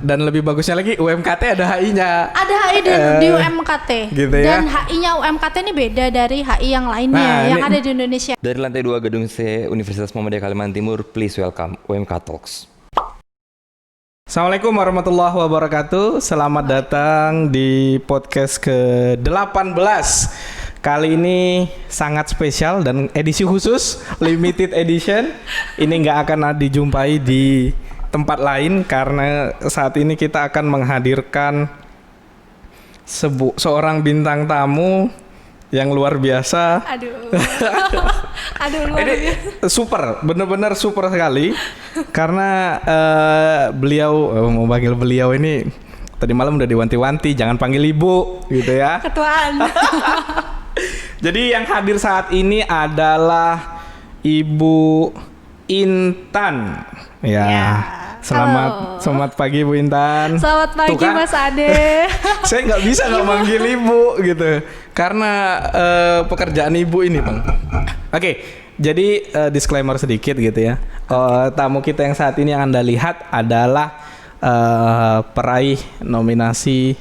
dan lebih bagusnya lagi UMKT ada HI-nya. Ada HI di UMKT. Gitu ya. Dan HI-nya UMKT ini beda dari HI yang lainnya yang ada di Indonesia. Dari lantai 2 gedung C Universitas Muhammadiyah Kalimantan Timur, please welcome UMK Talks. Assalamualaikum warahmatullahi wabarakatuh. Selamat datang di podcast ke-18. Kali ini sangat spesial dan edisi khusus, limited edition. Ini nggak akan dijumpai di tempat lain karena saat ini kita akan menghadirkan seorang bintang tamu yang luar biasa. Aduh, luar ini biasa. super, benar-benar super sekali karena beliau, mau panggil beliau ini tadi malam udah diwanti-wanti jangan panggil ibu gitu ya. Ketuaan. Jadi yang hadir saat ini adalah Ibu Intan. Ya. Selamat pagi Bu Intan. Selamat pagi kan? Mas Ade. Saya nggak bisa nggak manggil ibu gitu karena pekerjaan ibu ini Bang. Oke, jadi disclaimer sedikit gitu ya. Tamu kita yang saat ini yang Anda lihat adalah peraih nominasi.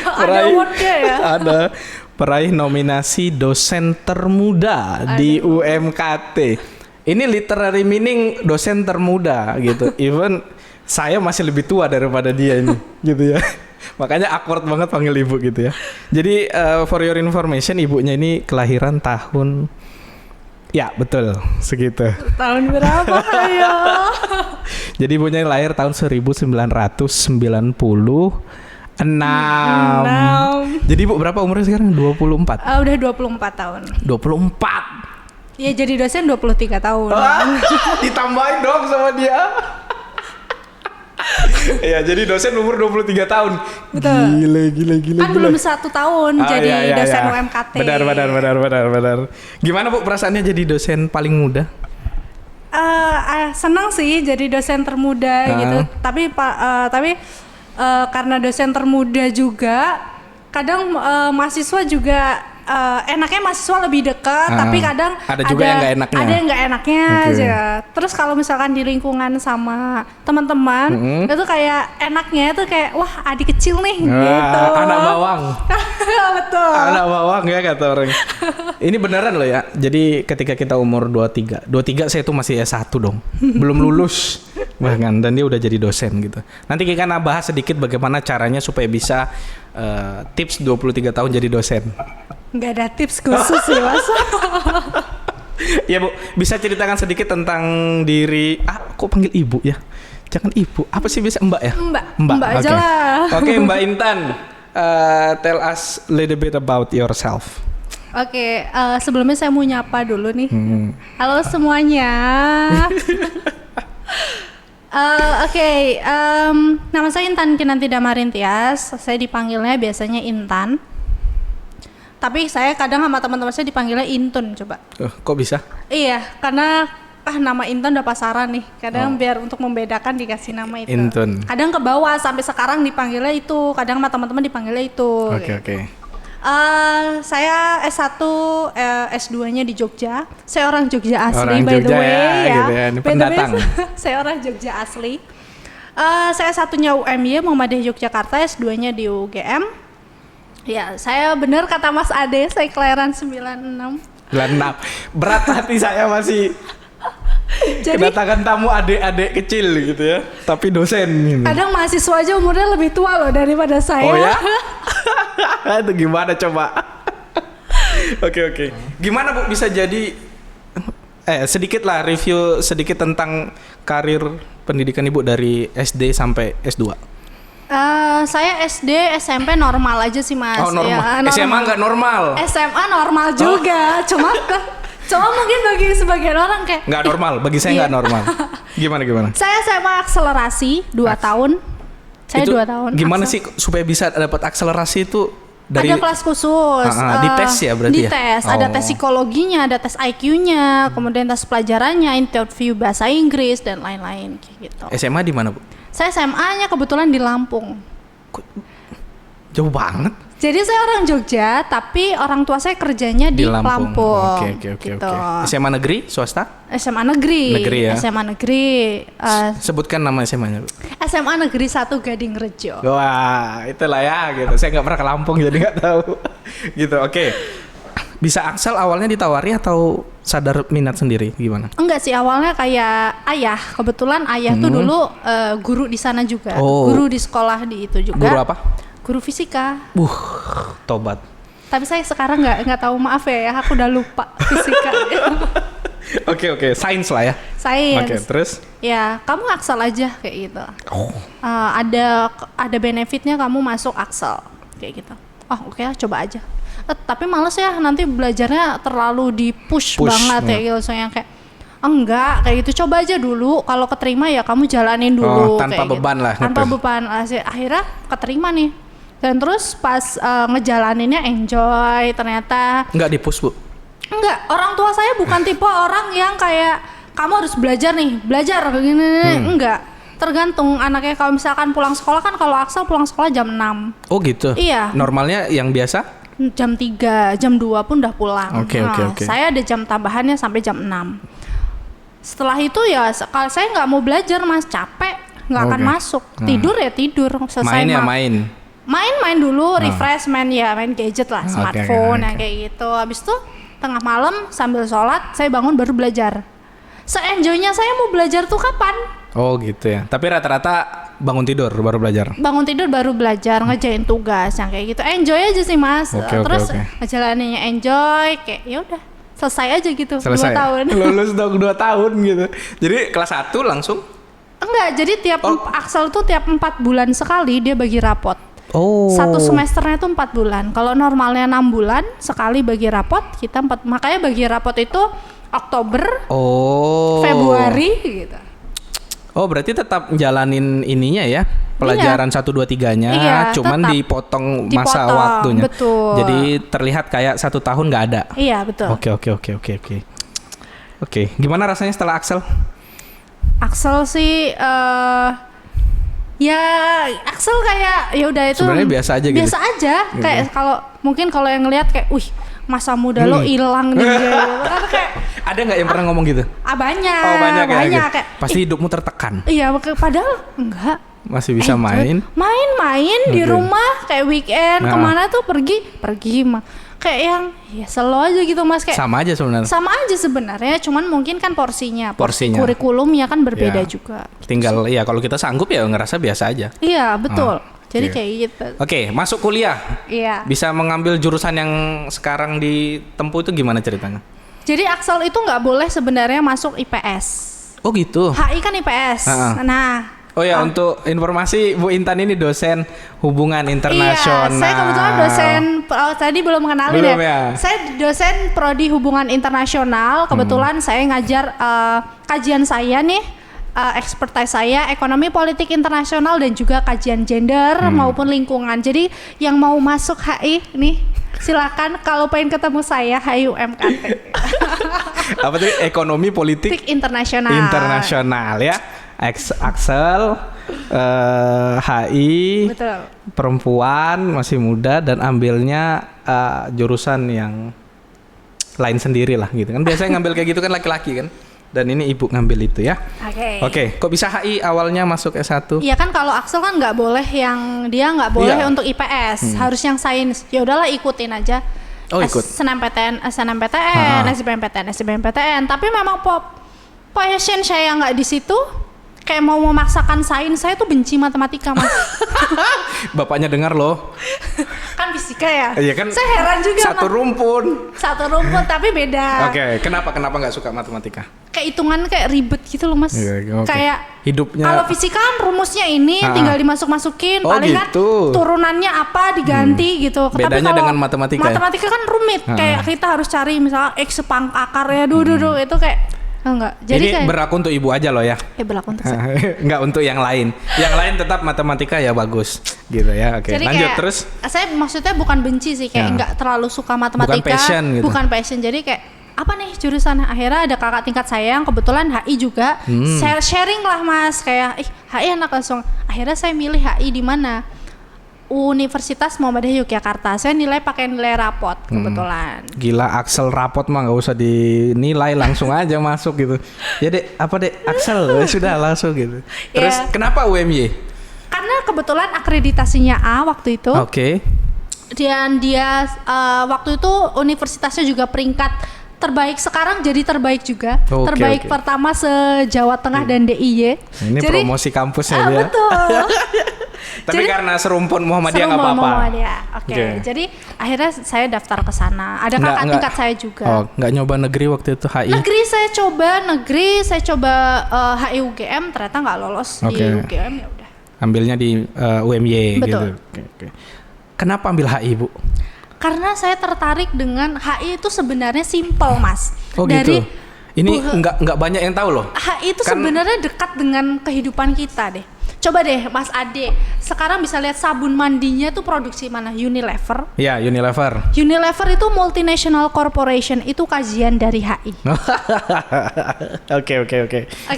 Ada awardnya ya. Ada peraih nominasi dosen termuda di UMKT. Ini literary meaning dosen termuda gitu. Even saya masih lebih tua daripada dia ini gitu ya. Makanya awkward banget panggil ibu gitu ya. Jadi for your information, ibunya ini kelahiran tahun, ya betul segitu. Tahun berapa ayo? Jadi ibunya lahir tahun 1996. Jadi ibu berapa umurnya sekarang? 24? Udah 24 tahun. 24? Ya jadi dosen 23 tahun. Ditambahin dong sama dia. Ya jadi dosen umur 23 tahun. Betul. Gila. Kan belum 1 tahun jadi dosen UMKT. Benar. Gimana Bu perasaannya jadi dosen paling muda? Senang sih jadi dosen termuda gitu. Tapi karena dosen termuda juga, kadang mahasiswa juga enaknya mahasiswa lebih dekat, tapi kadang ada juga yang nggak enaknya. Ada yang nggak enaknya aja. Terus kalau misalkan di lingkungan sama teman-teman, itu kayak enaknya itu kayak wah adik kecil nih gitu. Anak bawang. Betul. Anak bawang ya kata orang. Ini beneran loh ya. Jadi ketika kita umur 23 saya tuh masih S1 dong. Belum lulus. Bahkan dan dia udah jadi dosen gitu. Nanti kita akan bahas sedikit bagaimana caranya supaya bisa tips 23 tahun jadi dosen. Nggak ada tips khusus sih Mas. Ya Bu, bisa ceritakan sedikit tentang diri. Kok panggil ibu ya? Jangan ibu. Apa sih bisa Mbak ya? Mbak aja lah. Oke, Mbak Intan. Tell us a little bit about yourself. Oke, sebelumnya saya mau nyapa dulu nih. Halo semuanya. Nama saya Intan Kinanti Damarin Tias. Saya dipanggilnya biasanya Intan. Tapi saya kadang sama teman-teman saya dipanggilnya Intun coba. Kok bisa? Iya, karena nama Intan udah pasaran nih. Kadang biar untuk membedakan dikasih nama itu. Intun. Kadang ke bawah sampai sekarang dipanggilnya itu. Kadang sama teman-teman dipanggilnya itu. Oke. Saya S1, S2-nya di Jogja. Saya orang Jogja asli orang by Jogja the way ya. Gitu ya. Ini pendatang. Saya orang Jogja asli. Saya S1-nya UMY Muhammadiyah Yogyakarta, S2-nya di UGM. Ya, saya benar kata Mas Ade, saya kelahiran 96. Berat hati saya masih kedatangan tamu adik-adik kecil gitu ya. Tapi dosen gitu. Kadang mahasiswa aja umurnya lebih tua loh daripada saya. Oh ya? Itu gimana coba? Oke. Gimana Bu bisa jadi sedikit lah review sedikit tentang karir pendidikan Ibu dari SD sampai S2. Saya SD, SMP normal aja sih Mas. Oh normal. Ya, normal. SMA nggak normal? SMA normal juga, cuma mungkin bagi sebagian orang kayak nggak normal. Bagi saya nggak normal. Gimana? Saya SMA akselerasi 2 tahun. Saya 2 tahun. Gimana sih supaya bisa dapat akselerasi itu? Ada kelas khusus. Di tes ya berarti di tes. Ada tes psikologinya, ada tes IQ-nya, kemudian tes pelajarannya, interview bahasa Inggris dan lain-lain kayak gitu. SMA di mana Bu? Saya SMA-nya kebetulan di Lampung. Jauh banget. Jadi saya orang Jogja, tapi orang tua saya kerjanya di Lampung. Oke. Gitu. SMA negeri, swasta? SMA negeri. Negeri ya. SMA negeri. Sebutkan nama SMA-nya. SMA Negeri 1 Gading Rejo. Wah, itulah ya gitu. Saya nggak pernah ke Lampung jadi nggak tahu. Gitu. Oke. Bisa Axel awalnya ditawari atau sadar minat sendiri gimana? Enggak sih, awalnya kayak ayah. Kebetulan ayah tuh dulu guru di sana juga. Oh. Guru di sekolah di itu juga. Guru apa? Guru fisika. Tobat. Tapi saya sekarang nggak tahu, maaf ya, aku udah lupa fisika. Oke, sains lah ya. Sains. Oke, terus? Ya, kamu Axel aja kayak gitu. Ada benefitnya kamu masuk Axel kayak gitu. Oh, oke, coba aja. Tapi males ya, nanti belajarnya terlalu di-push banget ya gitu. Soalnya kayak enggak, kayak gitu, coba aja dulu. Kalau keterima ya kamu jalanin dulu. Tanpa kayak beban gitu. lah. Tanpa beban. Akhirnya keterima nih. Dan terus pas ngejalaninnya enjoy ternyata. Enggak di-push, Bu? Enggak, orang tua saya bukan tipe orang yang kayak kamu harus belajar nih, belajar begini. Enggak. Tergantung anaknya. Kalau misalkan pulang sekolah kan, kalau Axel pulang sekolah jam 6. Oh gitu? Iya. Normalnya yang biasa? Jam 3, jam 2 pun udah pulang. Oke. Saya ada jam tambahannya sampai jam 6. Setelah itu ya kalau saya nggak mau belajar Mas, capek, nggak akan masuk. Tidur ya tidur, selesai main dulu, refreshment ya, main gadget lah, smartphone yang kayak gitu. Habis itu tengah malam sambil sholat saya bangun baru belajar. Se-enjoynya saya mau belajar tuh kapan? Oh gitu ya. Tapi rata-rata bangun tidur baru belajar. Bangun tidur baru belajar, ngerjain tugas yang kayak gitu. Enjoy aja sih Mas. Terus ngejalaninnya enjoy, kayak ya udah selesai aja gitu. Selesai. 2 tahun. Lulus dong 2 tahun gitu. Jadi kelas 1 langsung? Enggak, jadi Axel tuh tiap 4 bulan sekali dia bagi rapot. Oh. 1 semesternya tuh 4 bulan. Kalau normalnya 6 bulan sekali bagi rapot, kita 4. Makanya bagi rapot itu Oktober, Februari gitu. Oh, berarti tetap jalanin ininya ya, pelajaran 1, 2, 3-nya, cuman dipotong masa waktunya. Betul. Jadi terlihat kayak 1 tahun nggak ada. Iya, betul. Oke, gimana rasanya setelah Axel? Axel sih, ya Axel kayak ya udah itu. Sebenarnya biasa aja gitu. Biasa aja, kayak kalau yang ngelihat kayak, wih, masa muda lo hilang nih gitu. Kan kayak ada nggak yang pernah ngomong gitu? Banyak. Oh, banyak ya. Kayak, pasti hidupmu tertekan. Iya, padahal enggak. Masih bisa main di rumah kayak weekend kemana tuh pergi mah kayak yang ya selalu aja gitu Mas, kayak sama aja sebenarnya, cuman mungkin kan porsinya kurikulumnya kan berbeda juga. Tinggal ya kalau kita sanggup ya ngerasa biasa aja. Iya betul. Jadi kayak gitu. Oke, masuk kuliah. Iya. Bisa mengambil jurusan yang sekarang ditempuh itu gimana ceritanya? Jadi Axel itu nggak boleh sebenarnya masuk IPS. Oh gitu. HI kan IPS. Nah. Oh ya, untuk informasi Bu Intan ini dosen hubungan internasional. Iya, saya kebetulan dosen, tadi belum mengenali ya. Saya dosen prodi hubungan internasional. Kebetulan saya ngajar kajian saya nih, expertise saya ekonomi politik internasional dan juga kajian gender maupun lingkungan. Jadi yang mau masuk HI nih, silakan kalau pengen ketemu saya HI UMKT. Apa tuh? Ekonomi politik internasional ya. Axel, HI, betul. Perempuan, masih muda dan ambilnya jurusan yang lain sendiri lah gitu kan. Biasanya ngambil kayak gitu kan laki-laki kan. Dan ini ibu ngambil itu ya. Oke. Kok bisa HI awalnya masuk S1? Iya kan kalau Axel kan nggak boleh dia nggak boleh untuk IPS, harus yang sains. Ya udahlah ikutin aja. Ikut. SNMPTN, SBMPTN. Tapi memang passion saya nggak di situ. Kayak mau memaksakan sains, saya tuh benci matematika Mas. Bapaknya dengar loh. Kan fisika ya? Iya kan. Saya heran juga. Satu rumpun tapi beda. Oke. Kenapa nggak suka matematika? Kayak hitungan kayak ribet gitu loh Mas. Kayak hidupnya. Kalau fisika kan rumusnya ini tinggal dimasuk-masukin. Paling gitu. kan turunannya apa diganti gitu. Bedanya tapi dengan matematika. Matematika kan rumit. Kayak kita harus cari misalnya X sepang akarnya itu kayak enggak. Jadi ini berlaku untuk ibu aja loh ya. Berlaku untuk saya. Enggak untuk yang lain. Yang lain tetap matematika ya bagus gitu ya. Oke. Jadi lanjut kayak, terus. Saya maksudnya bukan benci sih, kayak enggak terlalu suka matematika. Bukan passion gitu. Jadi kayak apa nih jurusan? Akhirnya ada kakak tingkat saya yang kebetulan HI juga. Sharing lah Mas, kayak HI anak langsung. Akhirnya saya milih HI di mana? Universitas Muhammadiyah Yogyakarta. Saya nilai pakai nilai rapot kebetulan. Gila, Axel rapot mah nggak usah dinilai, langsung aja masuk gitu. Ya dek, apa dek Axel sudah langsung gitu. Terus kenapa UMY? Karena kebetulan akreditasinya A waktu itu. Oke. Dan dia waktu itu universitasnya juga peringkat terbaik, sekarang jadi terbaik juga. Terbaik pertama se-Jawa Tengah dan DIY. Ini jadi, promosi kampusnya dia. Betul. Tapi jadi, karena serumpun Muhammadiyah nggak apa-apa. Oke. Jadi akhirnya saya daftar ke sana. Ada kakak tingkat saya juga. Oh, nggak nyoba negeri waktu itu HI? Negeri saya coba HI UGM, ternyata nggak lolos di UGM, ya udah. Ambilnya di UMY. Betul. Gitu. Kenapa ambil HI, Bu? Karena saya tertarik dengan HI itu sebenarnya simple, Mas. Oh gitu. Ini nggak banyak yang tahu loh. HI itu sebenarnya dekat dengan kehidupan kita deh. Coba deh Mas Ade, sekarang bisa lihat sabun mandinya tuh produksi mana? Unilever. Ya, Unilever. Unilever itu multinational corporation, itu kajian dari HI. Oke.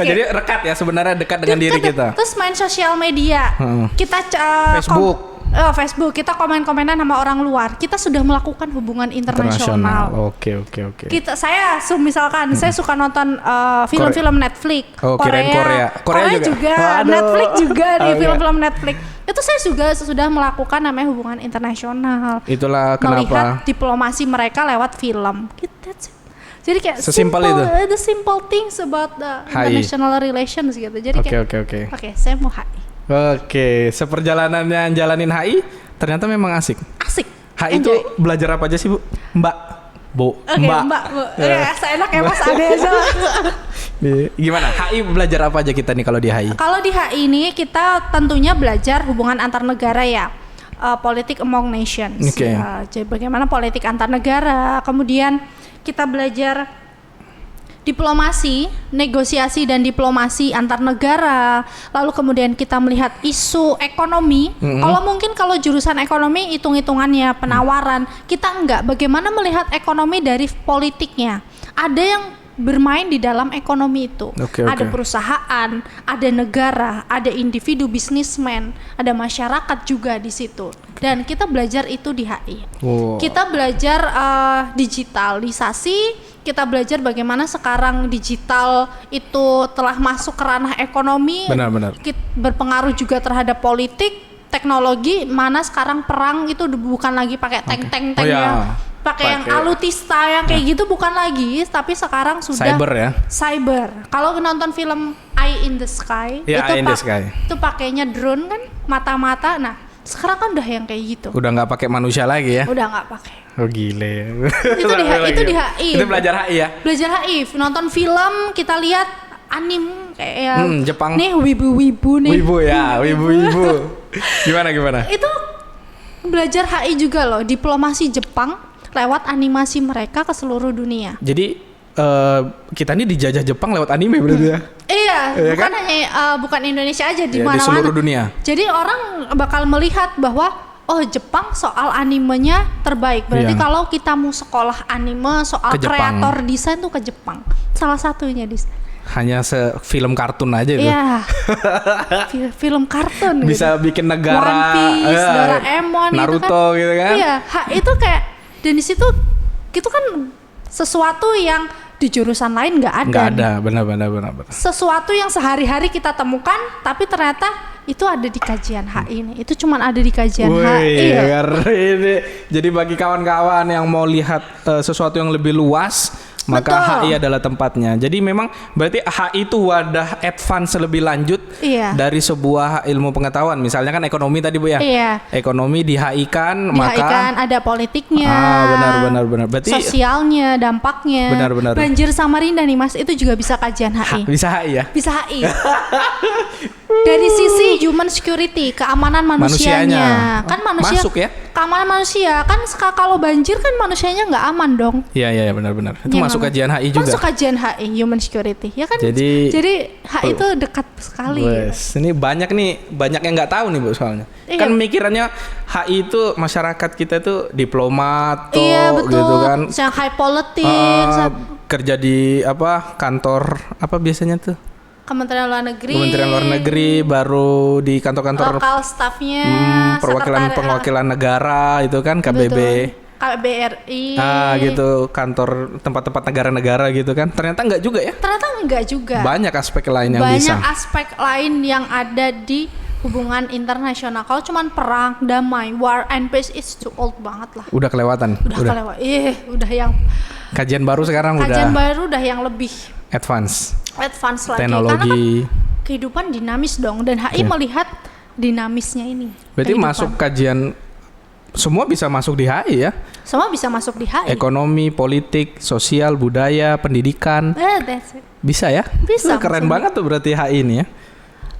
Jadi rekat ya, sebenarnya dekat dengan diri kita. Terus main sosial media. Kita Facebook, kita komen-komenan sama orang luar. Kita sudah melakukan hubungan internasional. Oke. Saya suka nonton film-film Netflix. Korea juga. Netflix juga nih, film-film Netflix. Itu saya juga sudah melakukan namanya hubungan internasional. Itulah kenapa melihat diplomasi mereka lewat film. That's it. Jadi kayak the simple things about the international relations gitu. Jadi Oke, saya mau HI. Oke, seperjalanannya jalanin HI ternyata memang asik. HI itu belajar apa aja sih, Bu? Mbak. Mbak. Ya, seenak ya Mas Ade aja. Gimana? HI belajar apa aja kita nih kalau di HI? Kalau di HI ini kita tentunya belajar hubungan antar negara ya. Politik among nations. Jadi bagaimana politik antar negara, kemudian kita belajar diplomasi, negosiasi dan diplomasi antar negara. Lalu kemudian kita melihat isu ekonomi. Kalau jurusan ekonomi hitung-hitungannya, penawaran, kita enggak. Bagaimana melihat ekonomi dari politiknya? Ada yang bermain di dalam ekonomi itu. Ada perusahaan, ada negara, ada individu bisnismen, ada masyarakat juga di situ. Dan kita belajar itu di HI. Kita belajar digitalisasi. Kita belajar bagaimana sekarang digital itu telah masuk ke ranah ekonomi. Benar. Berpengaruh juga terhadap politik, teknologi. Mana sekarang perang itu bukan lagi pakai tank ya. Pakai yang alutista yang kayak gitu bukan lagi, tapi sekarang sudah cyber. Kalau nonton film Eye in the Sky, itu pakainya drone kan, mata-mata. Nah, sekarang kan udah yang kayak gitu. Udah nggak pakai manusia lagi ya? Udah nggak pakai. Oh gile. Itu di HI. Itu belajar HI ya? Belajar HI. Nonton film, kita lihat anim kayak Jepang. Nih wibu-wibu nih. Wibu. Gimana? Itu belajar HI juga loh, diplomasi Jepang lewat animasi mereka ke seluruh dunia. Jadi kita ini dijajah Jepang lewat anime berarti ya? Iya, bukan hanya bukan Indonesia aja, di mana-mana. Di seluruh dunia. Jadi orang bakal melihat bahwa Jepang soal animenya terbaik. Berarti kalau kita mau sekolah anime soal kreator desain tuh ke Jepang. Salah satunya hanya film kartun aja itu. Iya. Film kartun bisa gitu. Bikin negara One Piece, Doraemon Naruto gitu kan. Iya, itu kayak dan di situ itu kan sesuatu yang di jurusan lain nggak ada. Nggak ada, benar. Sesuatu yang sehari-hari kita temukan, tapi ternyata itu ada di kajian HI ini. Itu cuma ada di kajian HI. Jadi bagi kawan-kawan yang mau lihat sesuatu yang lebih luas, maka HI adalah tempatnya. Jadi memang berarti HI itu wadah advance lebih lanjut dari sebuah ilmu pengetahuan. Misalnya kan ekonomi tadi Bu ya. Ekonomi di HI kan, maka ada politiknya. Benar. Berarti sosialnya, dampaknya. Benar. Banjir Samarinda nih Mas, itu juga bisa kajian HI. Bisa HI ya? Bisa HI. Dari sisi human security, keamanan manusianya. Kan manusia masuk ya? Keamanan manusia kan kalau banjir kan manusianya nggak aman dong. Iya benar. Itu masuk kajian HI juga. Masuk kajian HI, human security. Ya kan? Jadi HI itu dekat sekali. Ini banyak yang nggak tahu nih Bu soalnya. Kan mikirannya HI itu masyarakat kita tuh diplomat gitu kan. Yang high politics. Kerja di kantor biasanya tuh? Kementerian Luar Negeri. Kementerian Luar Negeri, baru di kantor-kantor lokal staffnya, perwakilan negara itu kan KBB. Betul. KBRI. Gitu, kantor tempat-tempat negara-negara gitu kan. Ternyata enggak juga ya? Ternyata enggak juga. Banyak aspek lain yang bisa. Banyak aspek lain yang ada di hubungan internasional. Kalau cuman perang, damai, war and peace it's too old banget lah. Udah kelewatan. Udah. Udah yang kajian baru sekarang baru udah yang lebih advance lagi. Teknologi. Karena kan kehidupan dinamis dong, dan HI melihat dinamisnya ini. Berarti kehidupan. masuk kajian semua bisa masuk di HI ya? Semua bisa masuk di HI. Ekonomi, politik, sosial, budaya, pendidikan. That's it. Bisa ya? Bisa. Keren banget tuh berarti HI ini ya.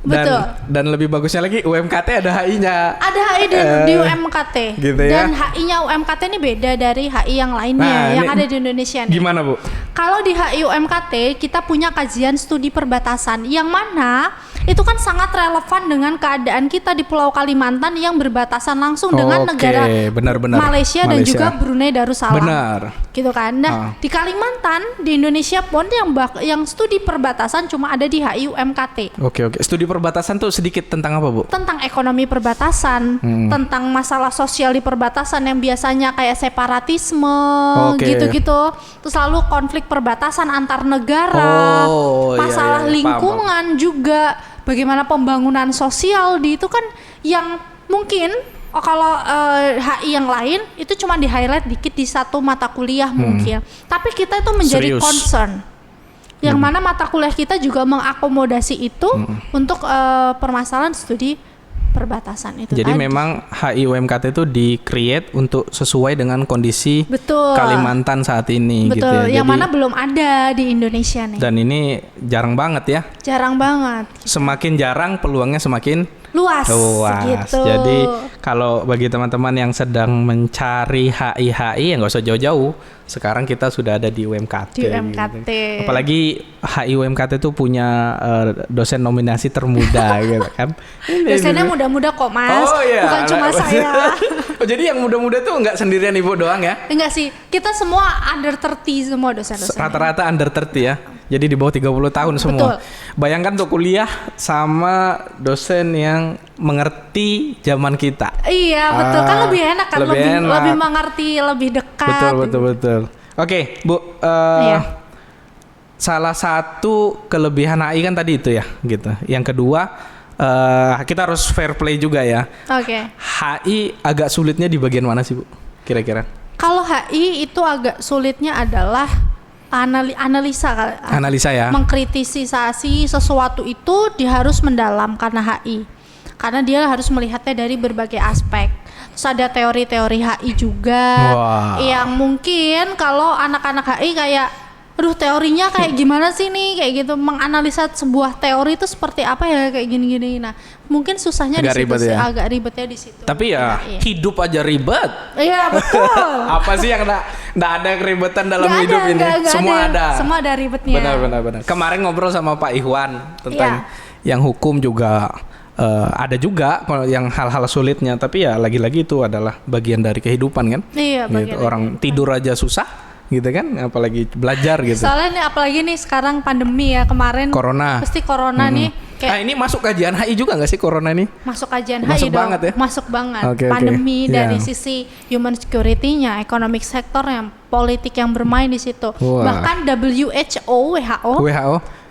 Betul. Dan lebih bagusnya lagi UMKT ada HI-nya. Ada HI di UMKT. Gitu ya. Dan HI-nya UMKT ini beda dari HI yang lainnya yang ada di Indonesia nih. Gimana, Bu? Kalau di HI UMKT kita punya kajian studi perbatasan yang mana itu kan sangat relevan dengan keadaan kita di Pulau Kalimantan yang berbatasan langsung dengan negara Malaysia dan juga Brunei Darussalam. Benar. Gitu kan. Nah, di Kalimantan, di Indonesia pun yang studi perbatasan cuma ada di HI UMKT. Oke. Studi perbatasan tuh sedikit tentang apa, Bu? Tentang ekonomi perbatasan, tentang masalah sosial di perbatasan yang biasanya kayak separatisme, gitu-gitu. Terus lalu konflik perbatasan antar negara, masalah lingkungan juga, bagaimana pembangunan sosial di itu kan yang mungkin kalau HI yang lain itu cuma di highlight dikit di satu mata kuliah mungkin. Tapi kita itu menjadi concern. Yang mana mata kuliah kita juga mengakomodasi itu untuk permasalahan studi perbatasan itu. Jadi memang HI UMKT itu di-create untuk sesuai dengan kondisi Kalimantan saat ini. Betul, gitu ya. yang mana belum ada di Indonesia nih. Dan ini jarang banget ya. Jarang banget. Semakin jarang peluangnya semakin luas. Gitu. Jadi kalau bagi teman-teman yang sedang mencari HI ya nggak usah jauh-jauh. Sekarang kita sudah ada di UMKT. Gitu. Apalagi HI UMKT itu punya dosen nominasi termuda gitu kan. Dosennya muda-muda kok, Mas. Bukan cuma saya. Jadi yang muda-muda tuh nggak sendirian Ibu doang ya? Enggak sih. Kita semua under 30 semua dosen-dosen. Rata-rata under 30 ya. Jadi di bawah 30 tahun semua. Betul. Bayangkan tuh kuliah sama dosen yang mengerti zaman kita. Iya, betul. Kan lebih enak kan, lebih mengerti, lebih dekat. Betul. Oke, Bu. Salah satu kelebihan HI kan tadi itu ya, gitu. Yang kedua, kita harus fair play juga ya. Oke. HI agak sulitnya di bagian mana sih, Bu? Kira-kira? Kalau HI itu agak sulitnya adalah analisa ya. Mengkritisisasi sesuatu itu dia harus mendalam karena HI. Karena dia harus melihatnya dari berbagai aspek. Terus ada teori-teori HI juga yang mungkin kalau anak-anak HI kayak teorinya kayak gimana sih nih, kayak gitu, menganalisa sebuah teori itu seperti apa ya, kayak gini-gini. Nah, mungkin susahnya di situ sih, agak ribetnya di situ. Tapi ya hidup aja ribet. Iya, betul. Apa sih yang enggak ada keribetan dalam hidup ini? Semua ada. Semua ada ribetnya. Benar. Kemarin ngobrol sama Pak Ihwan tentang yang hukum juga ada juga yang hal-hal sulitnya, tapi ya lagi-lagi itu adalah bagian dari kehidupan kan. Iya, gitu. Orang tidur aja susah gitu kan, apalagi belajar gitu. Soalnya nih, apalagi nih sekarang pandemi ya, kemarin corona nih kayak ini masuk kajian HI juga nggak sih corona ini? Masuk kajian masuk HI dong. Banget ya? Masuk banget. Pandemi dari sisi human security-nya, economic sector yang politik yang bermain di situ. Bahkan WHO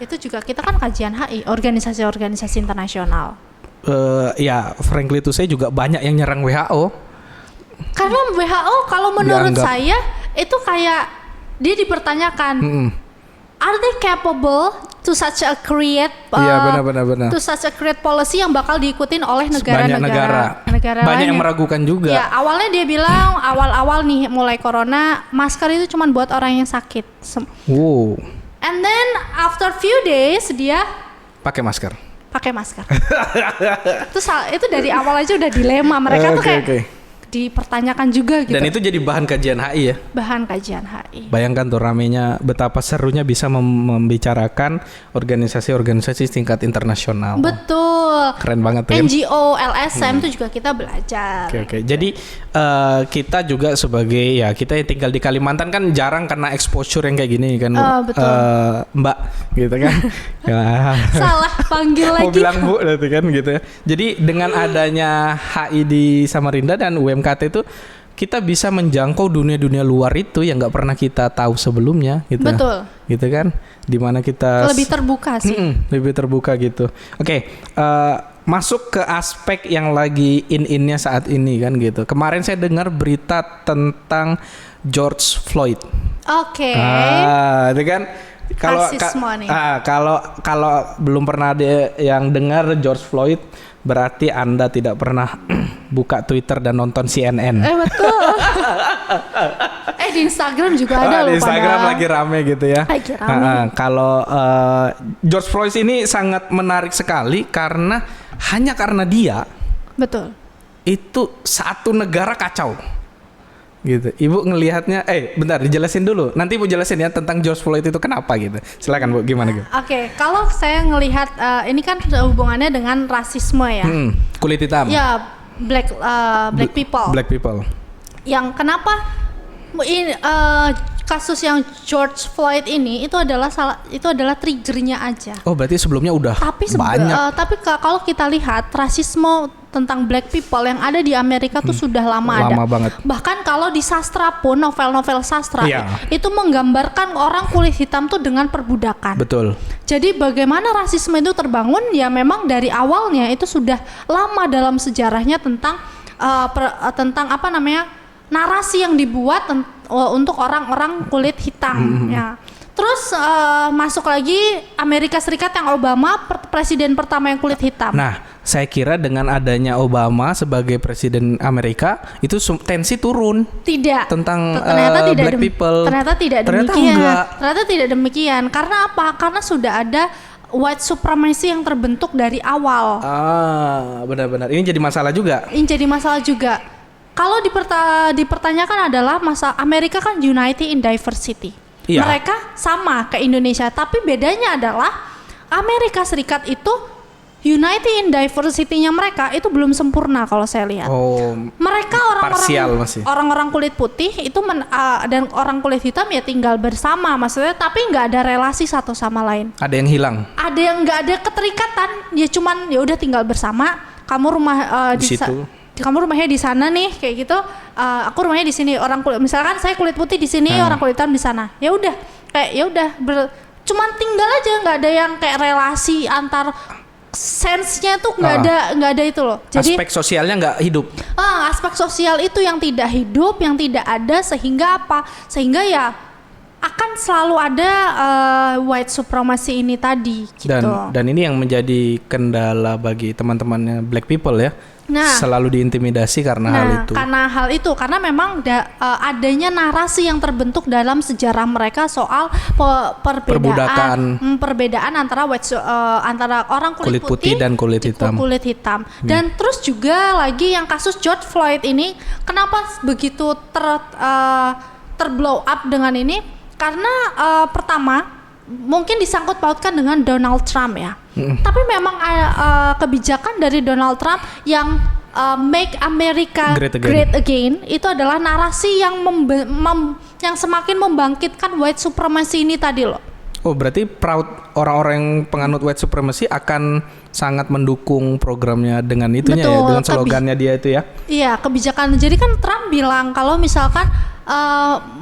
itu juga kita kan kajian HI, organisasi-organisasi internasional. Ya frankly itu saya juga banyak yang nyerang WHO. Karena WHO kalau menurut saya itu kayak dia dipertanyakan, are they capable to such a create benar. to such a create policy yang bakal diikutin oleh negara-negara banyak lainnya. Yang meragukan juga. Ya, awalnya dia bilang awal-awal nih mulai corona, masker itu cuma buat orang yang sakit. And then after few days dia pakai masker. Terus itu dari awal aja udah dilema mereka tuh kayak dipertanyakan juga gitu. Dan itu jadi bahan kajian HI ya? Bahan kajian HI. Bayangkan tuh ramenya, betapa serunya bisa membicarakan organisasi-organisasi tingkat internasional. Betul. Betul. Keren banget tuh kan. NGO, LSM itu juga kita belajar. Oke. Jadi kita juga sebagai ya kita yang tinggal di Kalimantan kan jarang kena exposure yang kayak gini kan, betul. Mbak gitu kan. Ya. Salah panggil lagi. Mau bilang Bu gitu kan gitu ya. Jadi dengan adanya HI di Samarinda dan UMKT itu kita bisa menjangkau dunia-dunia luar itu yang nggak pernah kita tahu sebelumnya gitu. Betul. Gitu kan, dimana kita lebih terbuka sih. Lebih terbuka gitu. Oke, masuk ke aspek yang lagi in-innya saat ini kan gitu. Kemarin saya dengar berita tentang George Floyd. Oke. Itu kan kalau belum pernah ada yang dengar George Floyd, berarti Anda tidak pernah buka Twitter dan nonton CNN. Betul. Di Instagram juga ada loh. Di Instagram lagi rame gitu ya. Lagi rame. Kalau George Floyd ini sangat menarik sekali karena hanya karena dia. Betul. Itu satu negara kacau. Gitu. Ibu ngelihatnya, bentar dijelasin dulu. Nanti Ibu jelasin ya tentang George Floyd itu kenapa gitu. Silakan Bu, gimana gitu? Oke, kalau saya ngelihat ini kan hubungannya dengan rasisme ya. Kulit hitam. Ya, black people. Black people. Yang kenapa ini kasus yang George Floyd ini itu adalah triggernya aja. Oh, berarti sebelumnya udah banyak. Tapi kalau kita lihat rasisme tentang black people yang ada di Amerika tuh sudah lama ada. Banget. Bahkan kalau di sastra pun, novel-novel sastra itu menggambarkan orang kulit hitam tuh dengan perbudakan. Betul. Jadi bagaimana rasisme itu terbangun ya memang dari awalnya itu sudah lama dalam sejarahnya tentang apa namanya narasi yang dibuat untuk orang-orang kulit hitam ya. Terus masuk lagi Amerika Serikat yang Obama presiden pertama yang kulit hitam. Nah, saya kira dengan adanya Obama sebagai presiden Amerika itu tensi turun. Tidak. Tentang ternyata tidak black people. Ternyata tidak demikian. Ternyata tidak demikian. Karena apa? Karena sudah ada white supremacy yang terbentuk dari awal. Benar-benar. Ini jadi masalah juga. Kalau dipertanyakan adalah Amerika kan unity in diversity. Iya. Mereka sama ke Indonesia, tapi bedanya adalah Amerika Serikat itu unity in diversity-nya mereka itu belum sempurna kalau saya lihat. Mereka orang-orang kulit putih itu dan orang kulit hitam ya tinggal bersama, maksudnya tapi nggak ada relasi satu sama lain. Ada yang hilang. Ada yang nggak ada keterikatan, ya cuman ya udah tinggal bersama. Kamu rumah di situ. Kamu rumahnya di sana nih kayak gitu, aku rumahnya di sini, misalkan saya kulit putih di sini, orang kulit hitam di sana, ya udah kayak ya udah cuman tinggal aja, nggak ada yang kayak relasi antar sense-nya tuh nggak ada itu loh. Jadi aspek sosialnya nggak hidup. Aspek sosial itu yang tidak hidup, yang tidak ada, sehingga apa? Sehingga ya akan selalu ada white supremacy ini tadi gitu. Dan ini yang menjadi kendala bagi teman-temannya black people ya. Selalu diintimidasi karena hal itu. Karena memang adanya narasi yang terbentuk dalam sejarah mereka soal perbedaan antara antara orang kulit putih dan kulit hitam. Dan terus juga lagi yang kasus George Floyd ini, kenapa begitu terblow up dengan ini? Karena pertama mungkin disangkut pautkan dengan Donald Trump ya. Tapi memang kebijakan dari Donald Trump yang Make America Great Again itu adalah narasi yang yang semakin membangkitkan white supremacy ini tadi loh. Oh, berarti orang-orang yang penganut white supremacy akan sangat mendukung programnya dengan itunya. Betul, ya, dengan slogannya dia itu ya. Iya, kebijakan. Jadi kan Trump bilang kalau misalkan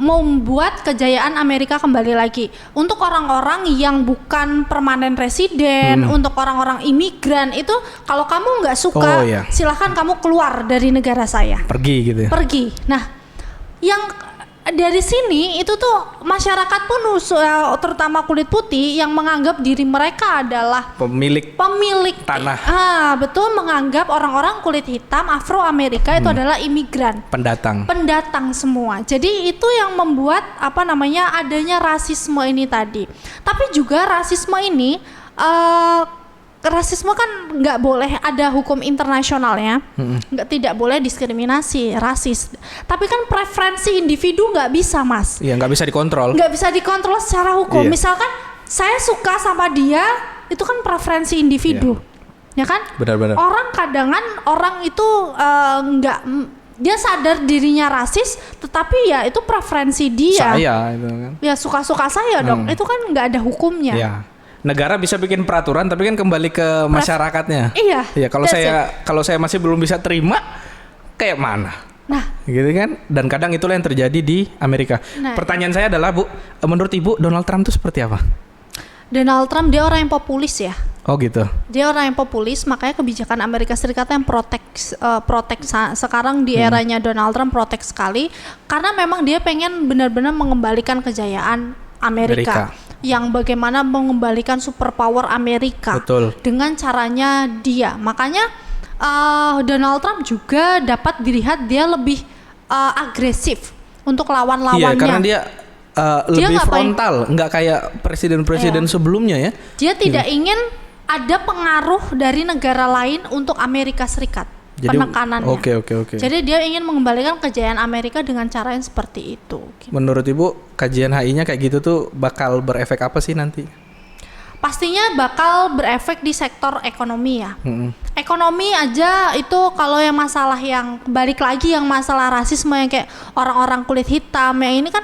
membuat kejayaan Amerika kembali lagi untuk orang-orang yang bukan permanen residen, untuk orang-orang imigran itu kalau kamu nggak suka, silahkan kamu keluar dari negara saya. Pergi gitu ya. Pergi. Nah, yang dari sini itu tuh masyarakat pun terutama kulit putih yang menganggap diri mereka adalah pemilik tanah. Betul, menganggap orang-orang kulit hitam Afro Amerika itu adalah imigran, pendatang semua. Jadi itu yang membuat adanya rasisme ini tadi. Tapi juga rasisme ini rasisme kan nggak boleh, ada hukum internasionalnya, tidak boleh diskriminasi rasis. Tapi kan preferensi individu nggak bisa, Mas. Iya, nggak bisa dikontrol. Nggak bisa dikontrol secara hukum. Misalkan saya suka sama dia, itu kan preferensi individu. ya kan? Benar-benar. Orang kadangan orang itu nggak dia sadar dirinya rasis, tetapi ya itu preferensi dia. Saya itu kan. Ya suka-suka saya dong. Itu kan nggak ada hukumnya. Ya. Negara bisa bikin peraturan tapi kan kembali ke masyarakatnya. Iya. Ya kalau saya masih belum bisa terima kayak mana? Nah, gitu kan? Dan kadang itulah yang terjadi di Amerika. Nah, pertanyaan saya adalah, Bu, menurut Ibu Donald Trump itu seperti apa? Donald Trump dia orang yang populis ya. Oh gitu. Dia orang yang populis, makanya kebijakan Amerika Serikat yang protek sekarang di eranya Donald Trump protek sekali, karena memang dia pengen benar-benar mengembalikan kejayaan Amerika. Yang bagaimana mengembalikan superpower Amerika. Betul. Dengan caranya dia. Makanya Donald Trump juga dapat dilihat dia lebih agresif untuk lawan-lawannya. Iya, karena dia lebih frontal, nggak kayak presiden-presiden sebelumnya ya. Dia tidak ingin ada pengaruh dari negara lain untuk Amerika Serikat. Jadi, penekanannya. Oke. Jadi dia ingin mengembalikan kejayaan Amerika dengan cara yang seperti itu. Menurut Ibu, kajian HI-nya kayak gitu tuh bakal berefek apa sih nanti? Pastinya bakal berefek di sektor ekonomi ya. Ekonomi aja itu kalau yang masalah yang balik lagi yang masalah rasisme yang kayak orang-orang kulit hitam yang ini kan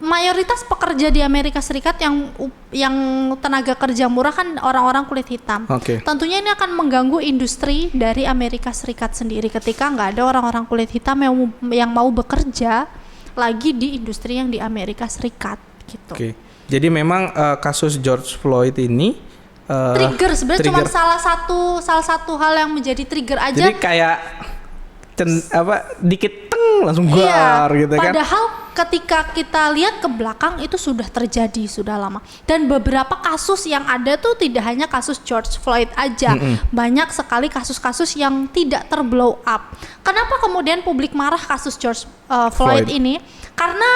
mayoritas pekerja di Amerika Serikat yang tenaga kerja murah kan orang-orang kulit hitam. Tentunya ini akan mengganggu industri dari Amerika Serikat sendiri ketika nggak ada orang-orang kulit hitam yang mau bekerja lagi di industri yang di Amerika Serikat gitu. Jadi memang kasus George Floyd ini trigger sebenarnya cuma salah satu hal yang menjadi trigger aja. Jadi kayak dikit langsung guar gitu kan. Padahal ketika kita lihat ke belakang itu sudah terjadi sudah lama. Dan beberapa kasus yang ada tuh tidak hanya kasus George Floyd aja. Banyak sekali kasus-kasus yang tidak terblow up. Kenapa kemudian publik marah kasus George Floyd ini? Karena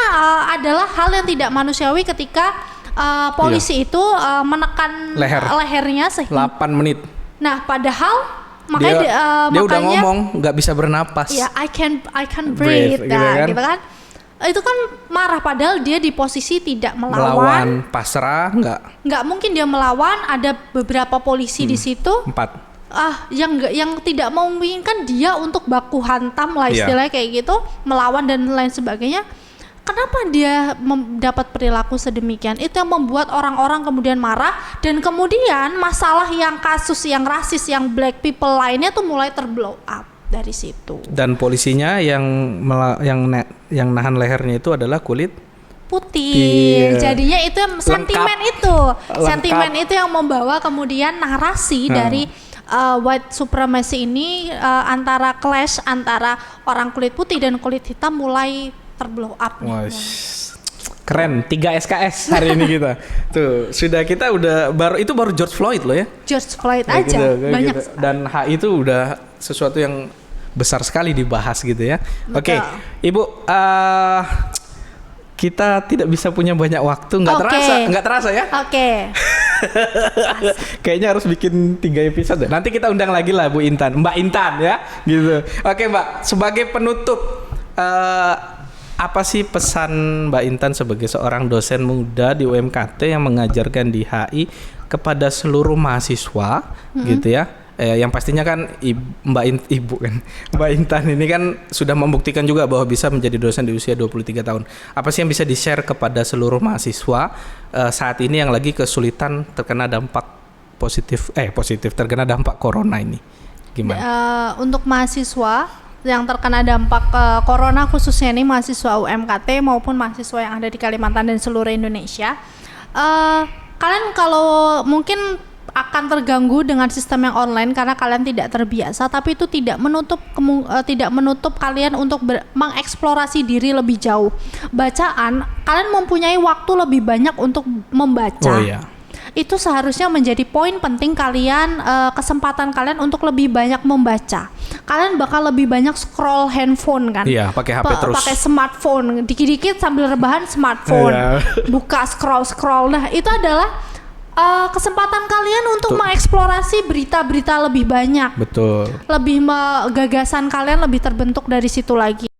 adalah hal yang tidak manusiawi ketika polisi itu menekan lehernya 8 menit. Nah, padahal makanya dia udah ngomong nggak bisa bernapas. Ya, I can breathe, gitu kan. Itu kan marah padahal dia di posisi tidak melawan, pasrah, nggak mungkin dia melawan. Ada beberapa polisi di situ. 4. Yang tidak memungkinkan dia untuk baku hantam lah istilahnya kayak gitu, melawan dan lain sebagainya. Kenapa dia mendapat perilaku sedemikian? Itu yang membuat orang-orang kemudian marah dan kemudian masalah yang kasus yang rasis yang black people lainnya tuh mulai terblow up dari situ. Dan polisinya yang nahan lehernya itu adalah kulit putih. Jadinya itu sentimen itu yang membawa kemudian narasi dari white supremacy ini antara clash antara orang kulit putih dan kulit hitam mulai terblow up. Keren, 3 SKS hari ini kita. Tuh, kita baru George Floyd loh ya. George Floyd aja banyak. Gitu. Dan HI itu udah sesuatu yang besar sekali dibahas gitu ya. Oke, Ibu, kita tidak bisa punya banyak waktu, nggak terasa ya? Kayaknya harus bikin 3 episode. Nanti kita undang lagi lah Mbak Intan ya, gitu. Oke, Mbak, sebagai penutup apa sih pesan Mbak Intan sebagai seorang dosen muda di UMKT yang mengajarkan di HI kepada seluruh mahasiswa gitu ya? Yang pastinya kan Mbak Intan ini kan sudah membuktikan juga bahwa bisa menjadi dosen di usia 23 tahun. Apa sih yang bisa di-share kepada seluruh mahasiswa saat ini yang lagi kesulitan terkena dampak positif terkena dampak corona ini? Gimana? Untuk mahasiswa yang terkena dampak corona khususnya ini mahasiswa UMKT maupun mahasiswa yang ada di Kalimantan dan seluruh Indonesia, kalian kalau mungkin akan terganggu dengan sistem yang online karena kalian tidak terbiasa, tapi itu tidak menutup kalian untuk mengeksplorasi diri lebih jauh. Kalian mempunyai waktu lebih banyak untuk membaca. Itu seharusnya menjadi poin penting kalian, kesempatan kalian untuk lebih banyak membaca. Kalian bakal lebih banyak scroll handphone kan? Iya, pakai HP terus. Pakai smartphone, dikit-dikit sambil rebahan smartphone, buka scroll. Nah, itu adalah kesempatan kalian untuk mengeksplorasi berita-berita lebih banyak. Betul. Gagasan kalian lebih terbentuk dari situ lagi.